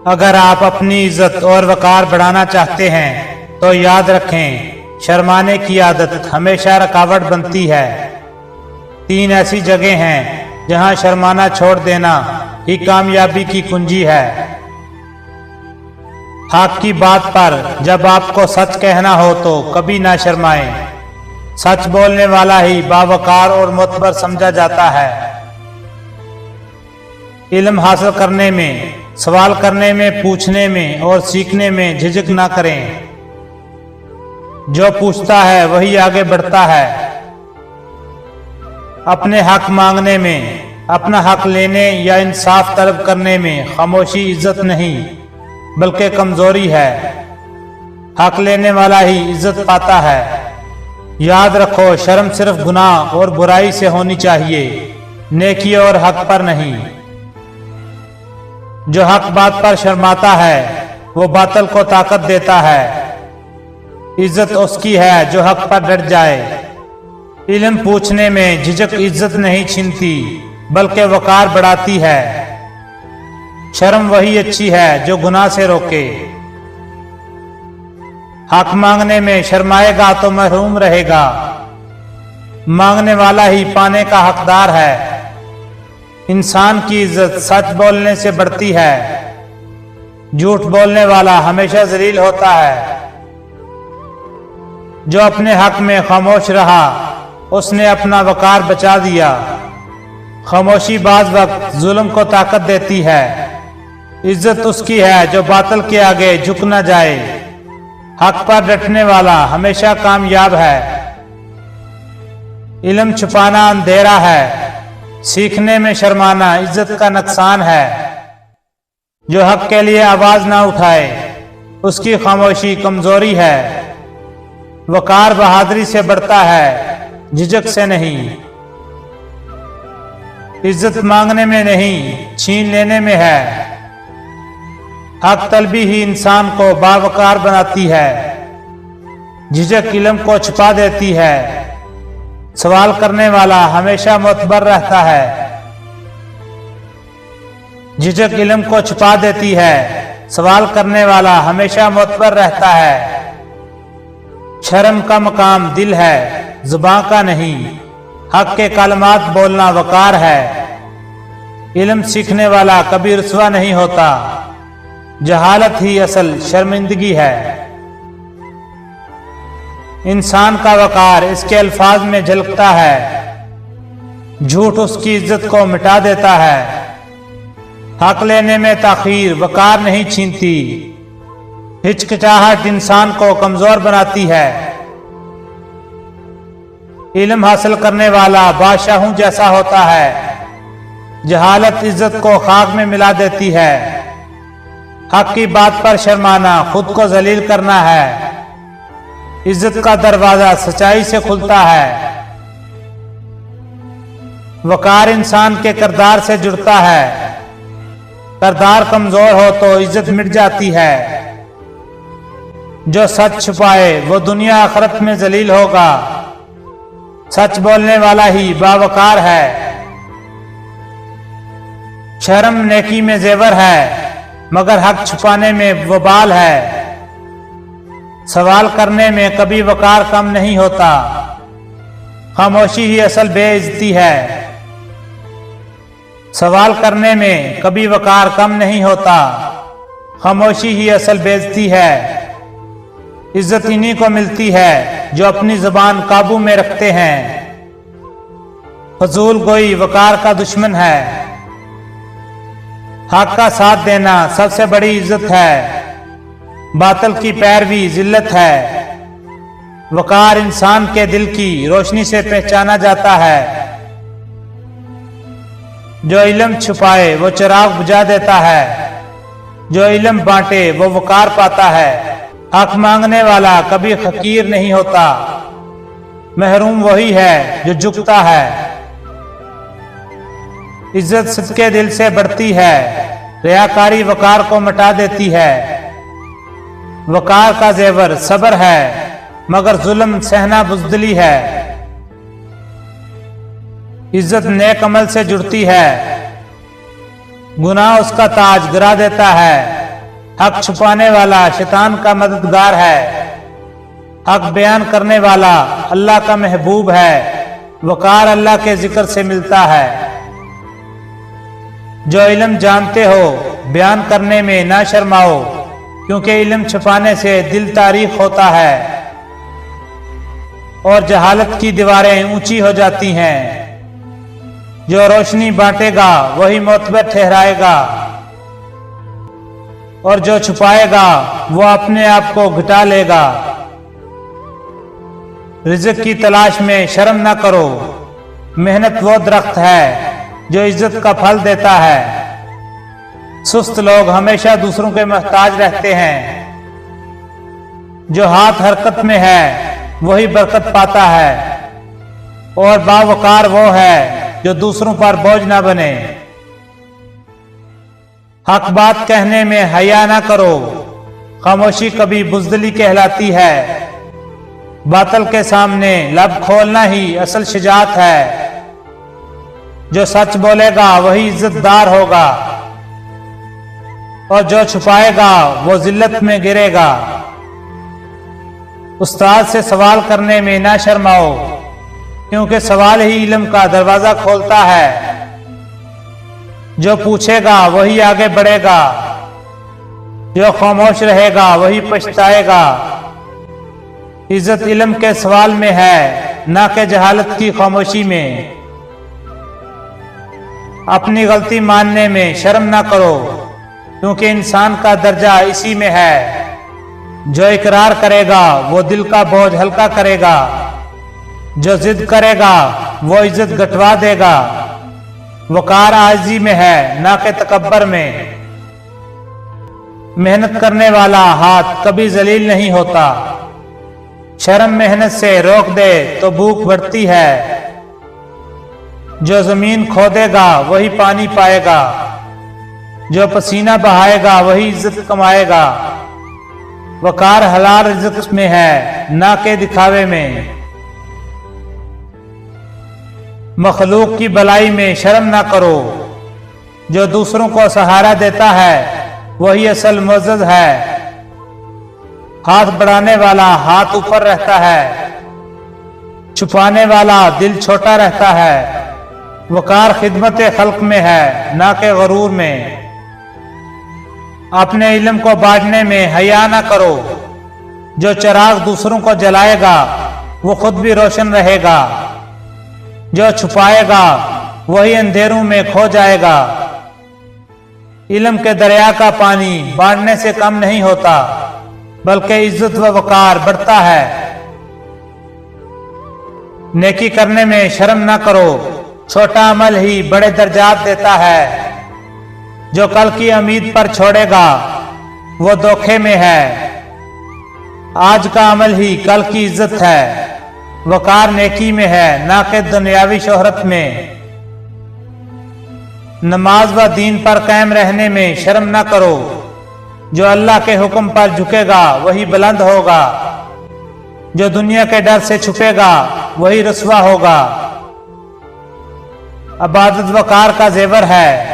अगर आप अपनी इज्जत और वकार बढ़ाना चाहते हैं तो याद रखें, शर्माने की आदत हमेशा रुकावट बनती है। 3 ऐसी जगह हैं जहां शर्माना छोड़ देना ही कामयाबी की कुंजी है। हक की बात पर जब आपको सच कहना हो तो कभी ना शर्माएं। सच बोलने वाला ही बावकार और मोतबर समझा जाता है। इल्म हासिल करने में, सवाल करने में, पूछने में और सीखने में झिझक ना करें। जो पूछता है वही आगे बढ़ता है। अपने हक मांगने में, अपना हक लेने या इंसाफ तलब करने में खामोशी इज्जत नहीं बल्कि कमजोरी है। हक लेने वाला ही इज्जत पाता है। याद रखो, शर्म सिर्फ गुनाह और बुराई से होनी चाहिए, नेकी और हक पर नहीं। जो हक बात पर शर्माता है वो बातिल को ताकत देता है। इज्जत उसकी है जो हक पर डट जाए। इल्म पूछने में झिझक इज्जत नहीं छीनती बल्कि वकार बढ़ाती है। शर्म वही अच्छी है जो गुनाह से रोके। हक मांगने में शर्माएगा तो महरूम रहेगा। मांगने वाला ही पाने का हकदार है। इंसान की इज्जत सच बोलने से बढ़ती है। झूठ बोलने वाला हमेशा जलील होता है। जो अपने हक में खामोश रहा उसने अपना वकार बचा दिया। खामोशी बाज वक्त जुल्म को ताकत देती है। इज्जत उसकी है जो बातिल के आगे झुक न जाए। हक पर डटने वाला हमेशा कामयाब है। इल्म छुपाना अंधेरा है। सीखने में शर्माना इज्जत का नुकसान है। जो हक के लिए आवाज ना उठाए उसकी खामोशी कमजोरी है। वकार बहादुरी से बढ़ता है, झिझक से नहीं। इज्जत मांगने में नहीं, छीन लेने में है। हक तलबी ही इंसान को बावकार बनाती है। झिझक इल्म को छुपा देती है। सवाल करने वाला हमेशा मोतबर रहता है। झिझक इल्म को छुपा देती है। सवाल करने वाला हमेशा मोतबर रहता है। शर्म का मकाम दिल है, जुबान का नहीं। हक के कलमात बोलना वकार है। इल्म सीखने वाला कभी रुसवा नहीं होता। जहालत ही असल शर्मिंदगी है। इंसान का वकार इसके अल्फाज में झलकता है। झूठ उसकी इज्जत को मिटा देता है। हक लेने में ताखीर वकार नहीं छीनती। हिचकिचाहट इंसान को कमजोर बनाती है। इल्म हासिल करने वाला बादशाहों जैसा होता है। जहालत इज्जत को खाक में मिला देती है। हक की बात पर शर्माना खुद को जलील करना है। इज्जत का दरवाजा सच्चाई से खुलता है। वकार इंसान के किरदार से जुड़ता है। किरदार कमजोर हो तो इज्जत मिट जाती है। जो सच छुपाए वो दुनिया आखिरत में जलील होगा। सच बोलने वाला ही बावकार है। शर्म नेकी में जेवर है मगर हक छुपाने में वबाल है। सवाल करने में कभी वकार कम नहीं होता। खामोशी ही असल बेइज्जती है। सवाल करने में कभी वकार कम नहीं होता। खामोशी ही असल बेइज्जती है। इज्जत इन्हीं को मिलती है जो अपनी जुबान काबू में रखते हैं। फजूल गोई वकार का दुश्मन है। हक का साथ देना सबसे बड़ी इज्जत है। बातिल की पैरवी जिल्लत है। वकार इंसान के दिल की रोशनी से पहचाना जाता है। जो इल्म छुपाए वो चिराग बुझा देता है। जो इल्म बांटे वो वकार पाता है। हक मांगने वाला कभी फकीर नहीं होता। महरूम वही है जो झुकता है। इज्जत सदके दिल से बढ़ती है। रियाकारी वकार को मिटा देती है। वकार का जेवर सब्र है मगर जुल्म सहना बुज़दिली है। इज्जत नेक अमल से जुड़ती है। गुनाह उसका ताज गिरा देता है। हक छुपाने वाला शैतान का मददगार है। हक बयान करने वाला अल्लाह का महबूब है। वकार अल्लाह के जिक्र से मिलता है। जो इल्म जानते हो बयान करने में ना शर्माओ, क्योंकि इल्म छुपाने से दिल तारीख होता है और जहालत की दीवारें ऊंची हो जाती हैं। जो रोशनी बांटेगा वही मोतबर ठहराएगा, और जो छुपाएगा वो अपने आप को घटा लेगा। रिज़्क़ की तलाश में शर्म ना करो। मेहनत वो दरख्त है जो इज्जत का फल देता है। सुस्त लोग हमेशा दूसरों के मोहताज रहते हैं। जो हाथ हरकत में है वही बरकत पाता है, और बावकार वो है जो दूसरों पर बोझ ना बने। हक बात कहने में हया ना करो। खामोशी कभी बुज़दिली कहलाती है। बातल के सामने लब खोलना ही असल शुजाअत है। जो सच बोलेगा वही इज्जतदार होगा, और जो छुपाएगा वो जिल्लत में गिरेगा। उस्ताद से सवाल करने में ना शर्माओ, क्योंकि सवाल ही इल्म का दरवाजा खोलता है। जो पूछेगा वही आगे बढ़ेगा। जो खामोश रहेगा वही पछताएगा। इज्जत इल्म के सवाल में है, ना कि जहालत की खामोशी में। अपनी गलती मानने में शर्म ना करो, क्योंकि इंसान का दर्जा इसी में है। जो इकरार करेगा वो दिल का बोझ हल्का करेगा। जो जिद करेगा वो इज्जत घटवा देगा। वकार आजी में है, ना कि तकब्बर में। मेहनत करने वाला हाथ कभी जलील नहीं होता। शर्म मेहनत से रोक दे तो भूख बढ़ती है। जो जमीन खोदेगा वही पानी पाएगा। जो पसीना बहाएगा वही इज्जत कमाएगा। वकार हलाल रिज़्क़ में है, ना के दिखावे में। मखलूक की भलाई में शर्म ना करो। जो दूसरों को सहारा देता है वही असल मुअज़्ज़ज़ है। हाथ बढ़ाने वाला हाथ ऊपर रहता है। छुपाने वाला दिल छोटा रहता है। वकार खिदमत खल्क में है, ना के गरूर में। अपने इल्म को बांटने में हया ना करो। जो चिराग दूसरों को जलाएगा वो खुद भी रोशन रहेगा। जो छुपाएगा वही अंधेरों में खो जाएगा। इल्म के दरिया का पानी बांटने से कम नहीं होता, बल्कि इज्जत व वकार बढ़ता है। नेकी करने में शर्म ना करो। छोटा अमल ही बड़े दर्जात देता है। जो कल की उम्मीद पर छोड़ेगा वो धोखे में है। आज का अमल ही कल की इज्जत है। वकार नेकी में है, ना कि दुनियावी शोहरत में। नमाज व दीन पर कायम रहने में शर्म ना करो। जो अल्लाह के हुक्म पर झुकेगा वही बुलंद होगा। जो दुनिया के डर से छुपेगा वही रुसवा होगा। इबादत वकार का जेवर है,